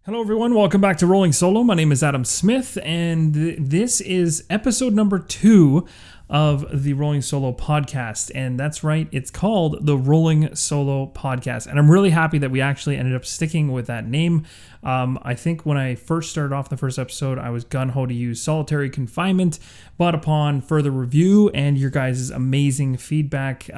Hello everyone, welcome back to Rolling Solo. My name is Adam Smith, and this is episode number 2 of the Rolling Solo podcast. And that's right, it's called the Rolling Solo podcast. And I'm really happy that we actually ended up sticking with that name. I think when I first started off the first episode, I was gung-ho to use solitary confinement, but upon further review and your guys' amazing feedback,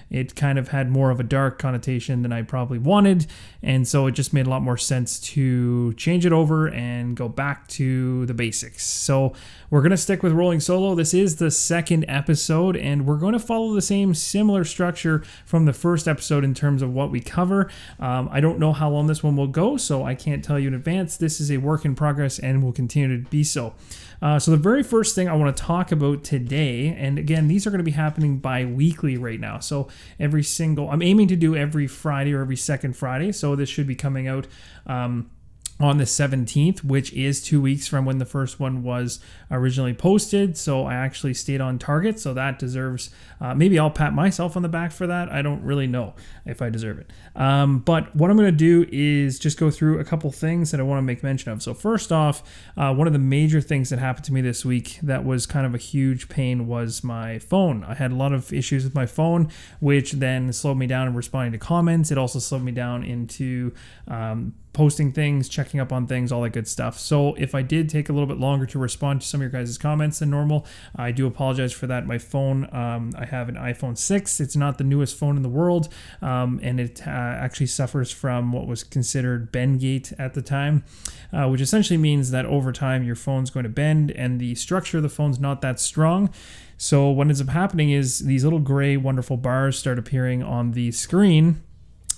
it kind of had more of a dark connotation than I probably wanted, and so it just made a lot more sense to change it over and go back to the basics. So we're going to stick with Rolling Solo. This is the second episode, and we're going to follow the same similar structure from the first episode in terms of what we cover. I don't know how long this one will go, so I can't tell you in advance. This is a work in progress and will continue to be so. So the very first thing I want to talk about today, and again, these are going to be happening bi-weekly right now. So I'm aiming to do every Friday or every second Friday. So this should be coming out on the 17th, which is 2 weeks from when the first one was originally posted. So I actually stayed on target. So that deserves, maybe I'll pat myself on the back for that. I don't really know if I deserve it. But what I'm going to do is just go through a couple things that I want to make mention of. So first off, one of the major things that happened to me this week that was kind of a huge pain was my phone. I had a lot of issues with my phone, which then slowed me down in responding to comments. It also slowed me down into posting things, checking up on things, all that good stuff. So if I did take a little bit longer to respond to some of your guys' comments than normal, I do apologize for that. My phone, I have an iPhone 6. It's not the newest phone in the world, and it actually suffers from what was considered bend-gate at the time, which essentially means that over time your phone's going to bend and the structure of the phone's not that strong. So what ends up happening is these little gray wonderful bars start appearing on the screen,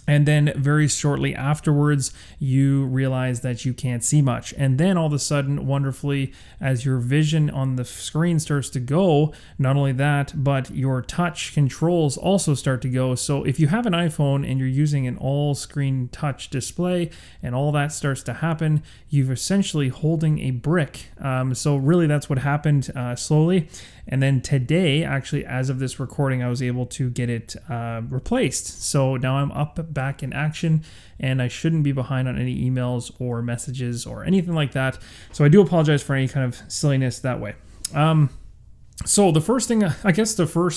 and then very shortly afterwards, you realize that you can't see much. And then all of a sudden, wonderfully, as your vision on the screen starts to go, not only that, but your touch controls also start to go. So if you have an iPhone and you're using an all-screen touch display and all that starts to happen, you're essentially holding a brick. So really that's what happened slowly. And then today, actually, as of this recording, I was able to get it replaced. So now I'm back in action, and I shouldn't be behind on any emails or messages or anything like that. So I do apologize for any kind of silliness that way. So the first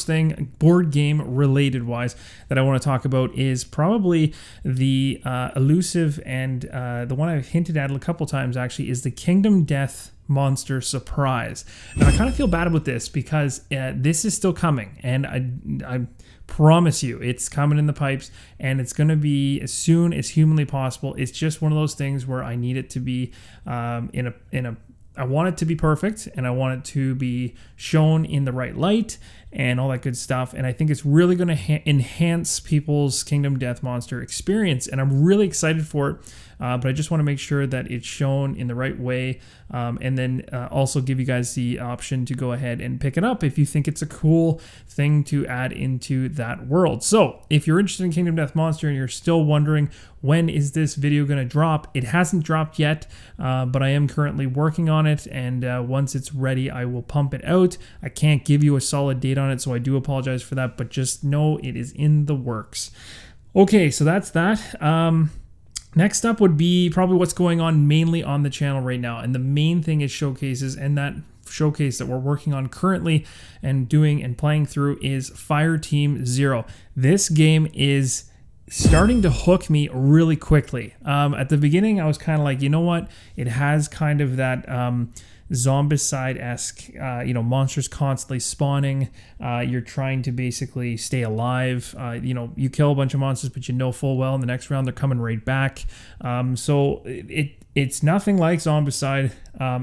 thing, board game related wise, that I want to talk about is probably the elusive and the one I've hinted at a couple times actually is the Kingdom Death Monster surprise. Now I kind of feel bad about this because this is still coming, and I promise you it's coming in the pipes, and it's going to be as soon as humanly possible. It's just one of those things where I need it to be I want it to be perfect, and I want it to be shown in the right light and all that good stuff. And I think it's really going to enhance people's Kingdom Death Monster experience, and I'm really excited for it. But I just want to make sure that it's shown in the right way, and then also give you guys the option to go ahead and pick it up if you think it's a cool thing to add into that world. So if you're interested in Kingdom Death Monster and you're still wondering when is this video going to drop, it hasn't dropped yet, but I am currently working on it, and once it's ready, I will pump it out. I can't give you a solid date on it, so I do apologize for that, but just know it is in the works. Okay, so that's that. Next up would be probably what's going on mainly on the channel right now. And the main thing is showcases, and that showcase that we're working on currently and doing and playing through is Fireteam Zero. This game is starting to hook me really quickly. At the beginning, I was kind of like, you know what? It has kind of that Zombicide-esque, monsters constantly spawning. You're trying to basically stay alive. You kill a bunch of monsters, but you know full well in the next round they're coming right back. So it's nothing like Zombicide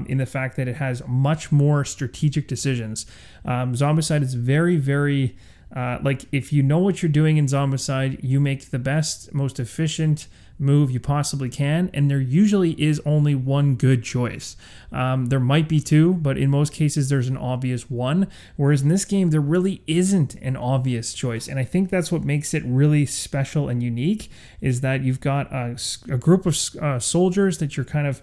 in the fact that it has much more strategic decisions. Zombicide is very, very if you know what you're doing in Zombicide, you make the best, most efficient move you possibly can, and there usually is only one good choice. There might be two, but in most cases there's an obvious one, whereas in this game there really isn't an obvious choice. And I think that's what makes it really special and unique, is that you've got a group of soldiers that you're kind of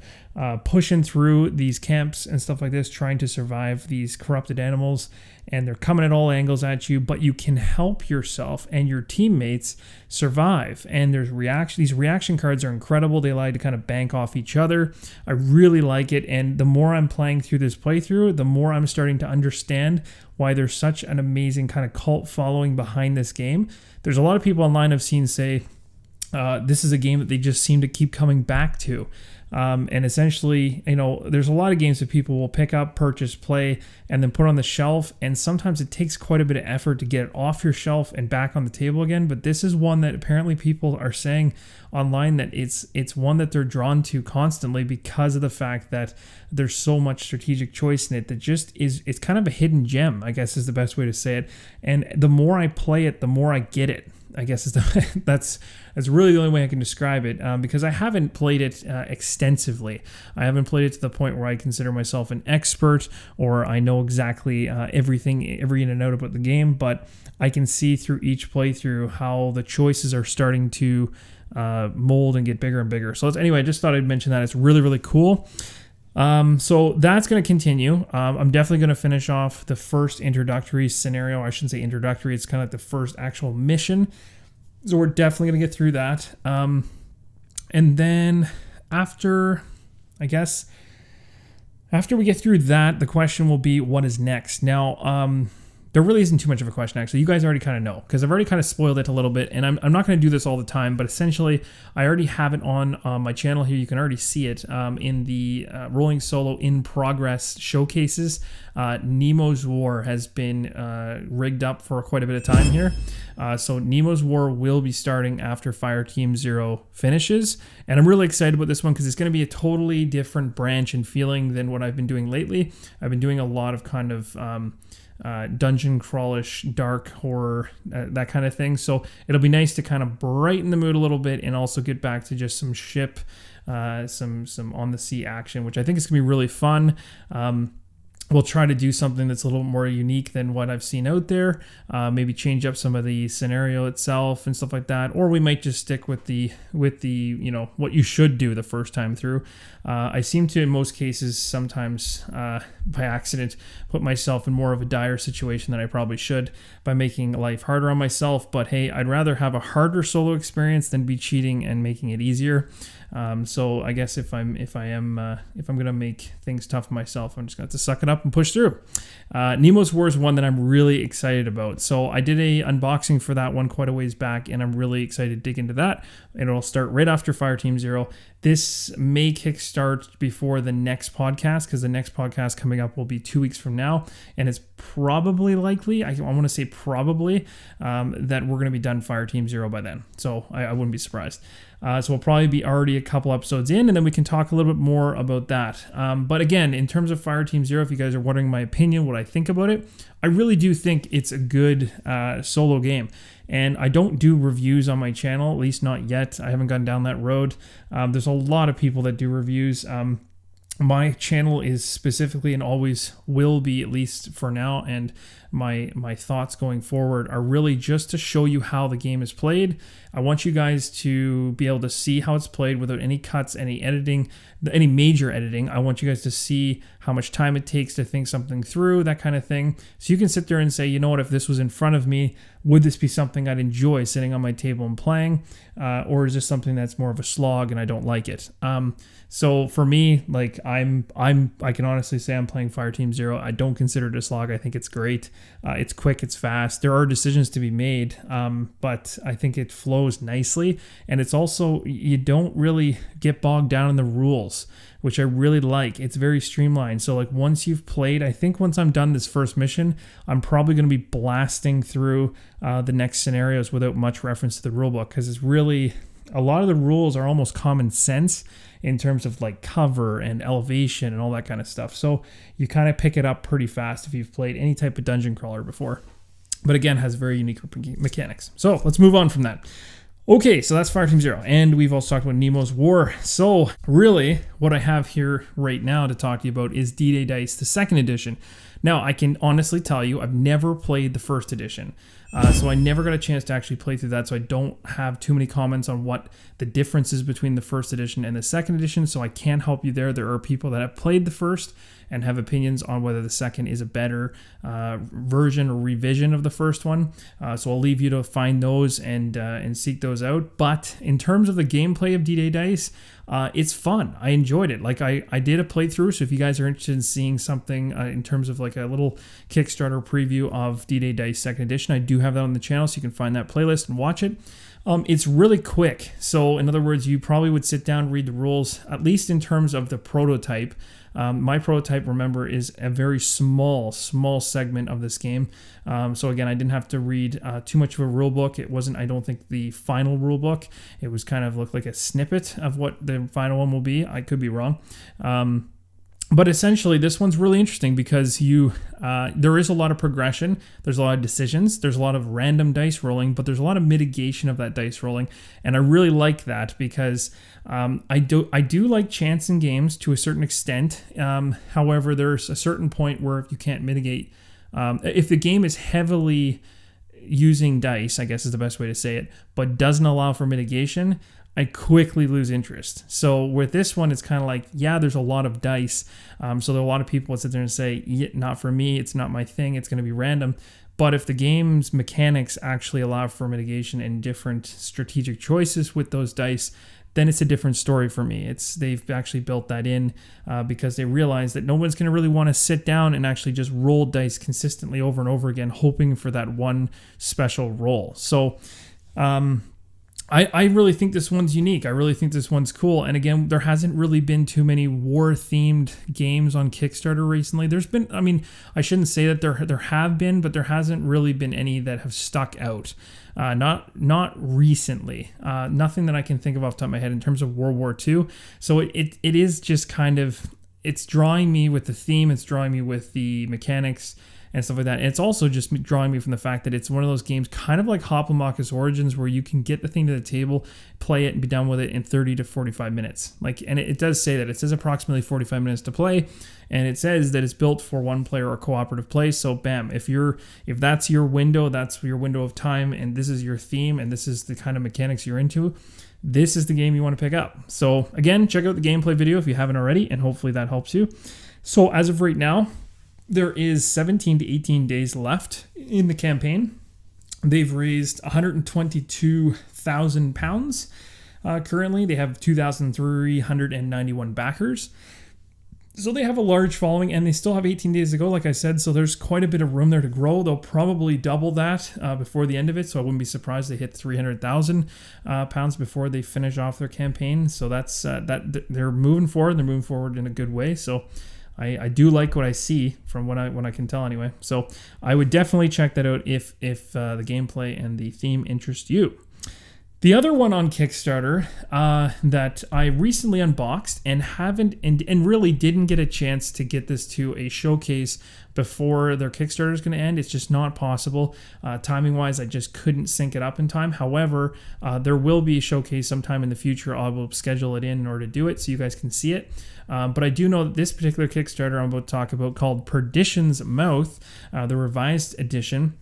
pushing through these camps and stuff like this, trying to survive these corrupted animals and they're coming at all angles at you, but you can help yourself and your teammates survive. And these reaction cards are incredible. They allow you to kind of bank off each other. I really like it, and the more I'm playing through this playthrough, the more I'm starting to understand why there's such an amazing kind of cult following behind this game. There's a lot of people online I've seen say this is a game that they just seem to keep coming back to. And essentially, there's a lot of games that people will pick up, purchase, play, and then put on the shelf. And sometimes it takes quite a bit of effort to get it off your shelf and back on the table again. But this is one that apparently people are saying online that it's one that they're drawn to constantly because of the fact that there's so much strategic choice in it that it's kind of a hidden gem, I guess is the best way to say it. And the more I play it, the more I get it, I guess that's really the only way I can describe it, because I haven't played it extensively. I haven't played it to the point where I consider myself an expert or I know exactly everything, every in and out about the game, but I can see through each playthrough how the choices are starting to mold and get bigger and bigger. So anyway, I just thought I'd mention that. It's really, really cool. So that's going to continue. I'm definitely going to finish off the first introductory scenario. I shouldn't say introductory. It's kind of like the first actual mission. So we're definitely going to get through that. And then after we get through that, the question will be, what is next? Now, there really isn't too much of a question, actually. You guys already kind of know, because I've already kind of spoiled it a little bit, and I'm not going to do this all the time, but essentially, I already have it on my channel here. You can already see it in the Rolling Solo in progress showcases. Nemo's War has been rigged up for quite a bit of time here. So Nemo's War will be starting after Fireteam Zero finishes, and I'm really excited about this one because it's going to be a totally different branch and feeling than what I've been doing lately. I've been doing a lot of kind of dungeon crawlish, dark horror, that kind of thing. So it'll be nice to kind of brighten the mood a little bit and also get back to just some ship, some on the sea action, which I think is gonna be really fun. We'll try to do something that's a little more unique than what I've seen out there. Maybe change up some of the scenario itself and stuff like that, or we might just stick with the what you should do the first time through. I seem to, in most cases, sometimes by accident, put myself in more of a dire situation than I probably should by making life harder on myself. But hey, I'd rather have a harder solo experience than be cheating and making it easier. So I guess if I'm gonna make things tough for myself, I'm just gonna have to suck it up and push through. Nemo's War is one that I'm really excited about. So I did a unboxing for that one quite a ways back, and I'm really excited to dig into that. And it'll start right after Fireteam Zero. This may kickstart before the next podcast, because the next podcast coming up will be 2 weeks from now, and it's probably likely, I want to say probably, that we're going to be done Fireteam Zero by then. So I wouldn't be surprised. So we'll probably be already a couple episodes in, and then we can talk a little bit more about that. But again, in terms of Fireteam Zero, if you guys are wondering my opinion, what I think about it, I really do think it's a good solo game. And I don't do reviews on my channel, at least not yet. I haven't gone down that road. There's a lot of people that do reviews. My channel is specifically and always will be, at least for now, and my thoughts going forward are really just to show you how the game is played. I want you guys to be able to see how it's played without any cuts, any editing, any major editing. I want you guys to see how much time it takes to think something through, that kind of thing. So you can sit there and say, you know what, if this was in front of me, would this be something I'd enjoy sitting on my table and playing? Or is this something that's more of a slog and I don't like it? So for me, like I can honestly say I'm playing Fireteam Zero. I don't consider it a slog. I think it's great. It's quick, it's fast. There are decisions to be made, but I think it flows nicely. And it's also, you don't really get bogged down in the rules, which I really like. It's very streamlined. So like once you've played, I think once I'm done this first mission, I'm probably going to be blasting through the next scenarios without much reference to the rulebook, because it's really, a lot of the rules are almost common sense in terms of like cover and elevation and all that kind of stuff. So you kind of pick it up pretty fast if you've played any type of dungeon crawler before. But again, has very unique mechanics. So let's move on from that. Okay, so that's Fireteam Zero, and we've also talked about Nemo's War. So really, what I have here right now to talk to you about is DDay Dice, the second edition. Now, I can honestly tell you, I've never played the first edition. So I never got a chance to actually play through that, so I don't have too many comments on what the difference is between the first edition and the second edition, so I can't help you there. There are people that have played the first and have opinions on whether the second is a better version or revision of the first one. So I'll leave you to find those and seek those out. But in terms of the gameplay of DDay Dice, it's fun. I enjoyed it. Like I did a playthrough, so if you guys are interested in seeing something in terms of like a little Kickstarter preview of DDay Dice second edition, I do have that on the channel, so you can find that playlist and watch it. It's really quick. So in other words, you probably would sit down, read the rules, at least in terms of the prototype. My prototype, remember, is a very small segment of this game. So again, I didn't have to read too much of a rule book. It wasn't, I don't think, the final rule book. It was kind of looked like a snippet of what the final one will be. I could be wrong. But essentially, this one's really interesting because there is a lot of progression. There's a lot of decisions. There's a lot of random dice rolling, but there's a lot of mitigation of that dice rolling. And I really like that because I do like chance in games to a certain extent. However, there's a certain point where if you can't mitigate, if the game is heavily using dice, I guess is the best way to say it, but doesn't allow for mitigation, I quickly lose interest. So with this one, it's kind of like, yeah, there's a lot of dice. So there are a lot of people that sit there and say, yeah, not for me, it's not my thing, it's going to be random. But if the game's mechanics actually allow for mitigation and different strategic choices with those dice, then it's a different story for me. They've actually built that in because they realize that no one's going to really want to sit down and actually just roll dice consistently over and over again, hoping for that one special roll. So, I really think this one's unique. I really think this one's cool. And again, there hasn't really been too many war-themed games on Kickstarter recently. There's been, I mean, I shouldn't say that there have been, but there hasn't really been any that have stuck out. Not recently. Nothing that I can think of off the top of my head in terms of World War II. So it is just kind of, it's drawing me with the theme. It's drawing me with the mechanics and stuff like that. And it's also just drawing me from the fact that it's one of those games kind of like Hoplomachus Origins where you can get the thing to the table, play it, and be done with it in 30 to 45 minutes. And it does say that. It says approximately 45 minutes to play, and it says that it's built for one player or cooperative play. So bam, if that's your window, that's your window of time, and this is your theme, and this is the kind of mechanics you're into, this is the game you want to pick up. So again, check out the gameplay video if you haven't already, and hopefully that helps you. So as of right now, there is 17 to 18 days left in the campaign. They've raised £122,000 currently. They have 2,391 backers. So they have a large following, and they still have 18 days to go, like I said, so there's quite a bit of room there to grow. They'll probably double that before the end of it, so I wouldn't be surprised they hit £300,000 before they finish off their campaign. So that's that they're moving forward. They're moving forward in a good way. So I do like what I see from what I can tell anyway. So I would definitely check that out if the gameplay and the theme interest you. The other one on Kickstarter that I recently unboxed and haven't and really didn't get a chance to get this to a showcase before their Kickstarter is going to end. It's just not possible. Timing wise, I just couldn't sync it up in time. However, there will be a showcase sometime in the future. I will schedule it in order to do it so you guys can see it. But I do know that this particular Kickstarter I'm about to talk about, called Perditions Mouth, the revised edition,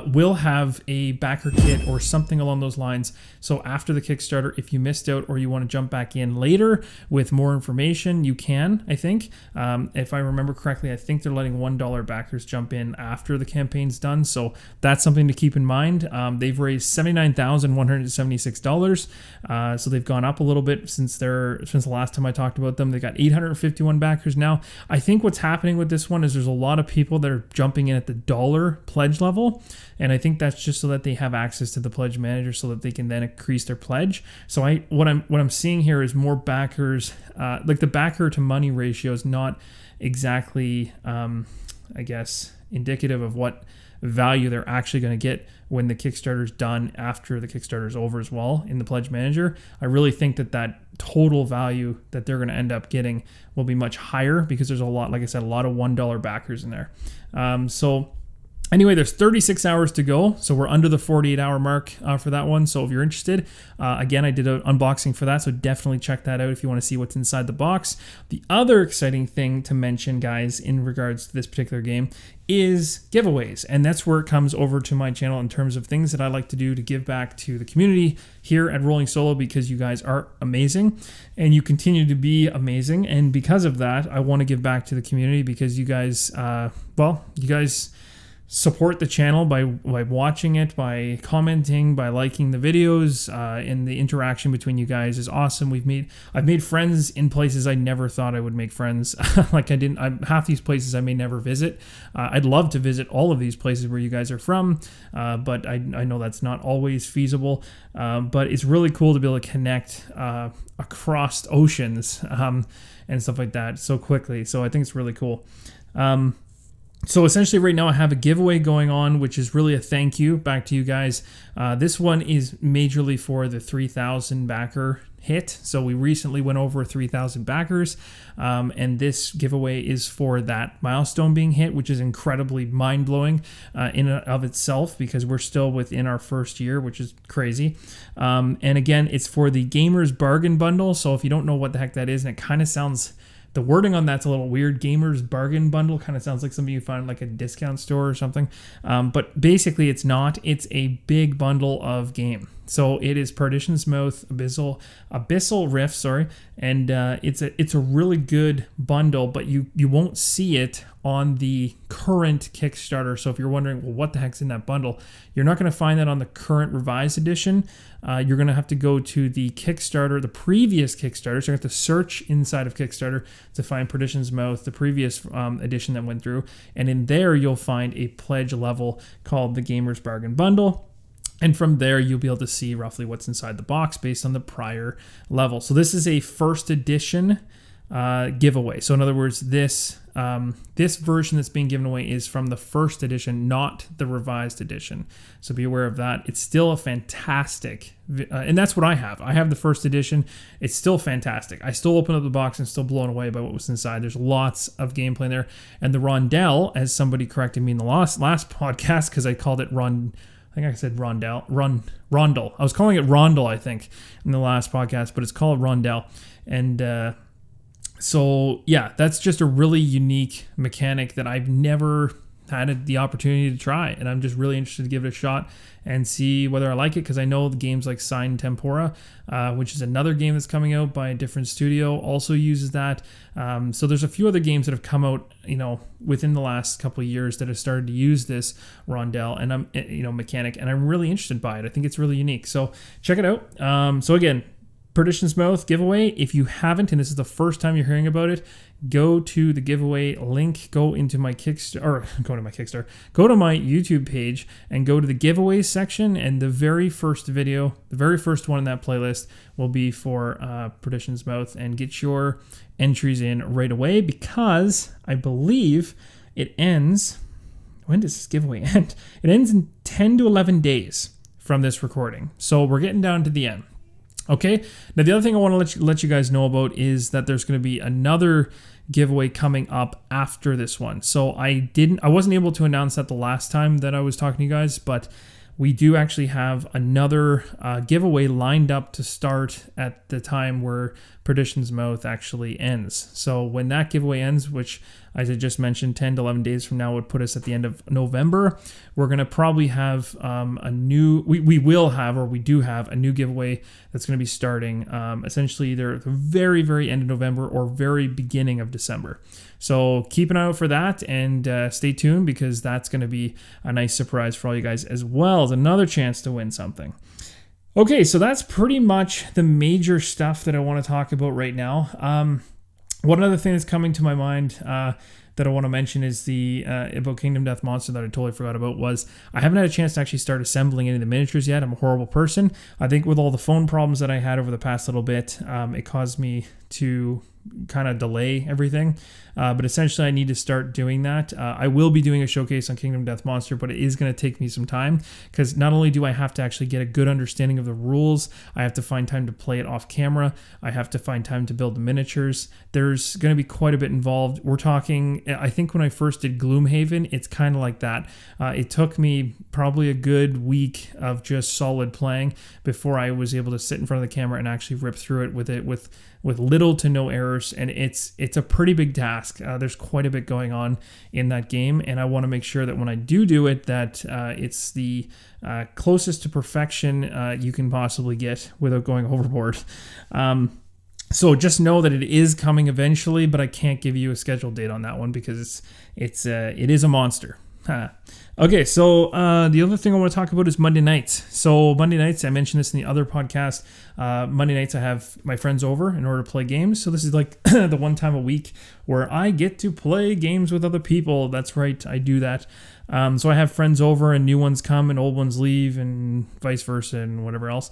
will have a backer kit or something along those lines. So after the Kickstarter, if you missed out or you want to jump back in later with more information, you can, I think. If I remember correctly, I think they're letting $1 backers jump in after the campaign's done. So that's something to keep in mind. They've raised $79,176. So they've gone up a little bit since the last time I talked about them. They got 851 backers now. I think what's happening with this one is there's a lot of people that are jumping in at the dollar pledge level. And I think that's just so that they have access to the pledge manager so that they can then increase their pledge. So what I'm seeing here is more backers, like the backer to money ratio is not exactly, I guess, indicative of what value they're actually going to get when the Kickstarter's done after the Kickstarter's over as well in the pledge manager. I really think that total value that they're going to end up getting will be much higher because there's a lot, like I said, a lot of $1 backers in there. So Anyway, there's 36 hours to go, so we're under the 48-hour mark for that one. So if you're interested, again, I did an unboxing for that, so definitely check that out if you want to see what's inside the box. The other exciting thing to mention, guys, in regards to this particular game is giveaways, and that's where it comes over to my channel in terms of things that I like to do to give back to the community here at Rolling Solo, because you guys are amazing and you continue to be amazing, and because of that, I want to give back to the community because you guys, you guys support the channel by watching it, by commenting, by liking the videos, and the interaction between you guys is awesome. I've made friends in places I never thought I would make friends. Half these places I may never visit. I'd love to visit all of these places where you guys are from, but I know that's not always feasible. But it's really cool to be able to connect across oceans and stuff like that so quickly. So I think it's really cool. So essentially right now I have a giveaway going on, which is really a thank you back to you guys. This one is majorly for the 3,000 backer hit. So we recently went over 3,000 backers, and this giveaway is for that milestone being hit, which is incredibly mind-blowing in and of itself, because we're still within our first year, which is crazy. And again, it's for the Gamers Bargain Bundle. So if you don't know what the heck that is, and it kind of sounds... The wording on that's a little weird. Gamers Bargain Bundle kind of sounds like something you find like a discount store or something. But basically it's not. It's a big bundle of game. So it is Perditions Mouth, Abyssal Rift, and it's a really good bundle, but you won't see it on the current Kickstarter. So if you're wondering, well, what the heck's in that bundle? You're not going to find that on the current revised edition. You're going to have to go to the Kickstarter, the previous Kickstarter. So you have to search inside of Kickstarter to find Perditions Mouth, the previous edition that went through. And in there, you'll find a pledge level called the Gamers Bargain Bundle. And from there, you'll be able to see roughly what's inside the box based on the prior level. So this is a first edition giveaway. So in other words, this version that's being given away is from the first edition, not the revised edition. So be aware of that. It's still a fantastic, and that's what I have. I have the first edition. It's still fantastic. I still open up the box and still blown away by what was inside. There's lots of gameplay in there. And the rondelle, as somebody corrected me in the last podcast, because I called it I think I said rondelle. I was calling it rondel, I think, in the last podcast, but it's called rondelle. And so, yeah, that's just a really unique mechanic that I've never had the opportunity to try. And I'm just really interested to give it a shot and see whether I like it, because I know the games like Sign Tempora, which is another game that's coming out by a different studio, also uses that. So there's a few other games that have come out, within the last couple of years that have started to use this rondelle and mechanic, and I'm really interested by it. I think it's really unique. So check it out. So again, Perditions Mouth giveaway. If you haven't, and this is the first time you're hearing about it, go to the giveaway link, go to my Kickstarter, go to my YouTube page and go to the giveaways section, and the very first video, the very first one in that playlist will be for Perditions Mouth, and get your entries in right away, because I believe it ends, when does this giveaway end? It ends in 10 to 11 days from this recording. So we're getting down to the end. Okay, now the other thing I want to let you guys know about is that there's going to be another giveaway coming up after this one. So I wasn't able to announce that the last time that I was talking to you guys, but we do actually have another giveaway lined up to start at the time where Perditions Mouth actually ends. So when that giveaway ends, which as I just mentioned, 10 to 11 days from now would put us at the end of November, we're going to probably have we do have a new giveaway that's going to be starting essentially either at the very, very end of November or very beginning of December. So keep an eye out for that, and stay tuned, because that's going to be a nice surprise for all you guys, as well as another chance to win something. Okay, so that's pretty much the major stuff that I want to talk about right now. One other thing that's coming to my mind that I want to mention is about Kingdom Death Monster that I totally forgot about. Was I haven't had a chance to actually start assembling any of the miniatures yet. I'm a horrible person. I think with all the phone problems that I had over the past little bit, it caused me to kind of delay everything. But essentially, I need to start doing that. I will be doing a showcase on Kingdom Death Monster, but it is going to take me some time because not only do I have to actually get a good understanding of the rules, I have to find time to play it off camera. I have to find time to build the miniatures. There's going to be quite a bit involved. We're talking, I think when I first did Gloomhaven, it's kind of like that. It took me probably a good week of just solid playing before I was able to sit in front of the camera and actually rip through it with little to no errors, and it's a pretty big task. There's quite a bit going on in that game, and I want to make sure that when I do it, that it's the closest to perfection you can possibly get without going overboard. So just know that it is coming eventually, but I can't give you a scheduled date on that one because it is a monster. Okay, so the other thing I want to talk about is Monday nights. So Monday nights, I mentioned this in the other podcast. Monday nights, I have my friends over in order to play games. So this is like the one time a week where I get to play games with other people. That's right, I do that. So I have friends over and new ones come and old ones leave and vice versa and whatever else.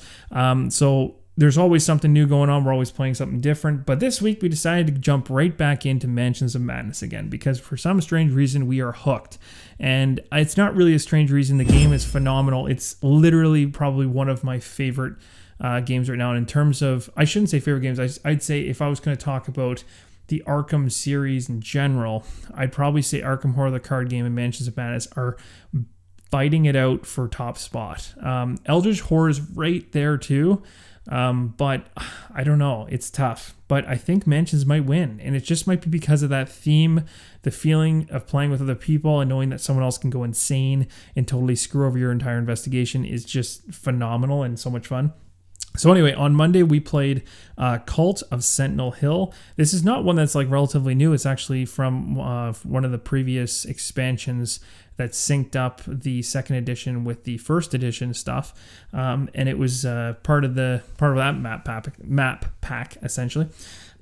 So there's always something new going on. We're always playing something different. But this week we decided to jump right back into Mansions of Madness again because for some strange reason we are hooked. And it's not really a strange reason. The game is phenomenal. It's literally probably one of my favorite games right now. And in terms of, I shouldn't say favorite games. I'd say if I was going to talk about the Arkham series in general, I'd probably say Arkham Horror, the card game, and Mansions of Madness are fighting it out for top spot. Eldritch Horror is right there too. But I don't know. It's tough. But I think Mansions might win. And it just might be because of that theme, the feeling of playing with other people and knowing that someone else can go insane and totally screw over your entire investigation is just phenomenal and so much fun. So anyway, on Monday we played Cult of Sentinel Hill. This is not one that's like relatively new. It's actually from one of the previous expansions that synced up the second edition with the first edition stuff, and it was part of that map pack essentially.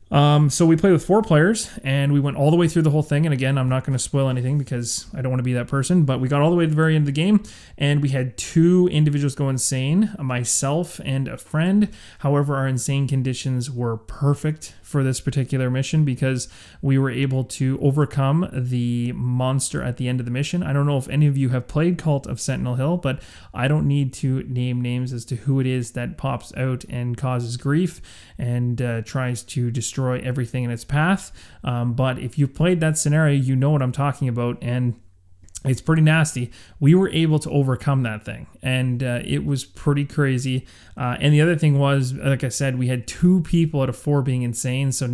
So we played with 4 players, and we went all the way through the whole thing. And again, I'm not going to spoil anything because I don't want to be that person, but we got all the way to the very end of the game, and we had 2 individuals go insane, myself and a friend. However, our insane conditions were perfect for this particular mission because we were able to overcome the monster at the end of the mission. I don't know if any of you have played Cult of Sentinel Hill, but I don't need to name names as to who it is that pops out and causes grief and tries to destroy everything in its path. But if you've played that scenario, you know what I'm talking about, and it's pretty nasty. We were able to overcome that thing, and it was pretty crazy. And the other thing was, like I said, we had 2 people out of 4 being insane, so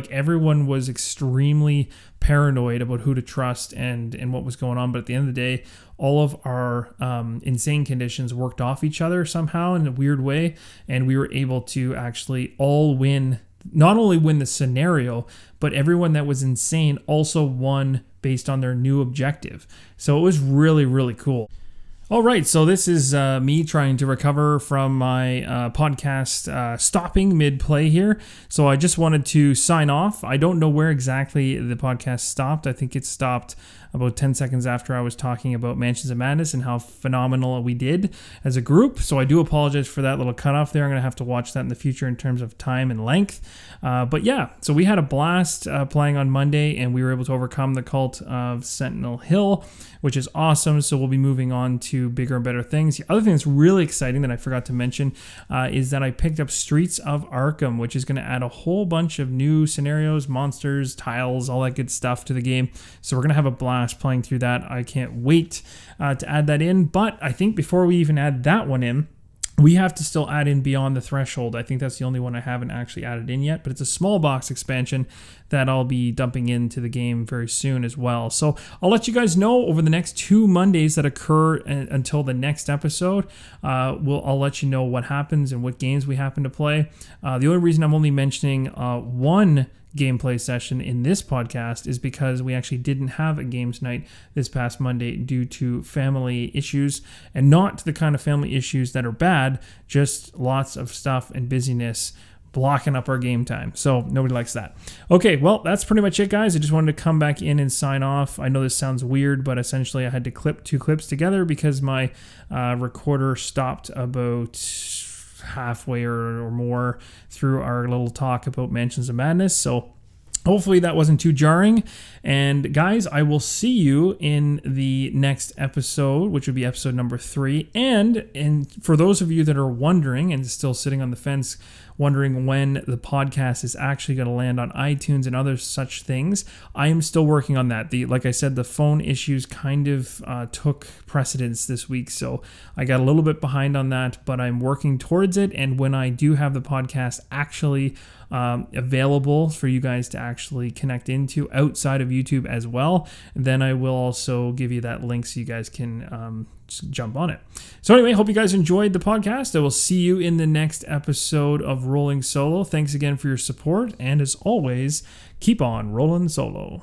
everyone was extremely paranoid about who to trust and what was going on. But at the end of the day, all of our insane conditions worked off each other somehow in a weird way, and we were able to actually all win. Not only win the scenario, but everyone that was insane also won based on their new objective. So it was really, really cool. All right, so this is me trying to recover from my podcast stopping mid-play here. So I just wanted to sign off. I don't know where exactly the podcast stopped. I think it stopped about 10 seconds after I was talking about Mansions of Madness and how phenomenal we did as a group. So I do apologize for that little cutoff there. I'm going to have to watch that in the future in terms of time and length. But yeah, so we had a blast playing on Monday, and we were able to overcome the Cult of Sentinel Hill, which is awesome. So we'll be moving on to bigger and better things. The other thing that's really exciting that I forgot to mention is that I picked up Streets of Arkham, which is going to add a whole bunch of new scenarios, monsters, tiles, all that good stuff to the game. So we're going to have a blast playing through that. I can't wait to add that in. But I think before we even add that one in, we have to still add in Beyond the Threshold. I think that's the only one I haven't actually added in yet, but it's a small box expansion that I'll be dumping into the game very soon as well. So I'll let you guys know over the next 2 Mondays that occur until the next episode. I'll let you know what happens and what games we happen to play. The only reason I'm only mentioning one gameplay session in this podcast is because we actually didn't have a games night this past Monday due to family issues, and not the kind of family issues that are bad, just lots of stuff and busyness blocking up our game time. So nobody likes that. Okay, well, that's pretty much it, guys. I just wanted to come back in and sign off. I know this sounds weird, but essentially I had to clip 2 clips together because my recorder stopped about halfway or more through our little talk about Mansions of Madness. So hopefully that wasn't too jarring. And guys, I will see you in the next episode, which would be episode number 3. And for those of you that are wondering and still sitting on the fence, wondering when the podcast is actually going to land on iTunes and other such things, I am still working on that. Like I said, the phone issues kind of took precedence this week, so I got a little bit behind on that, but I'm working towards it. And when I do have the podcast actually available for you guys to actually connect into outside of YouTube as well, then I will also give you that link so you guys can jump on it. So anyway, hope you guys enjoyed the podcast. I will see you in the next episode of Rolling Solo. Thanks again for your support, and as always, keep on rolling solo.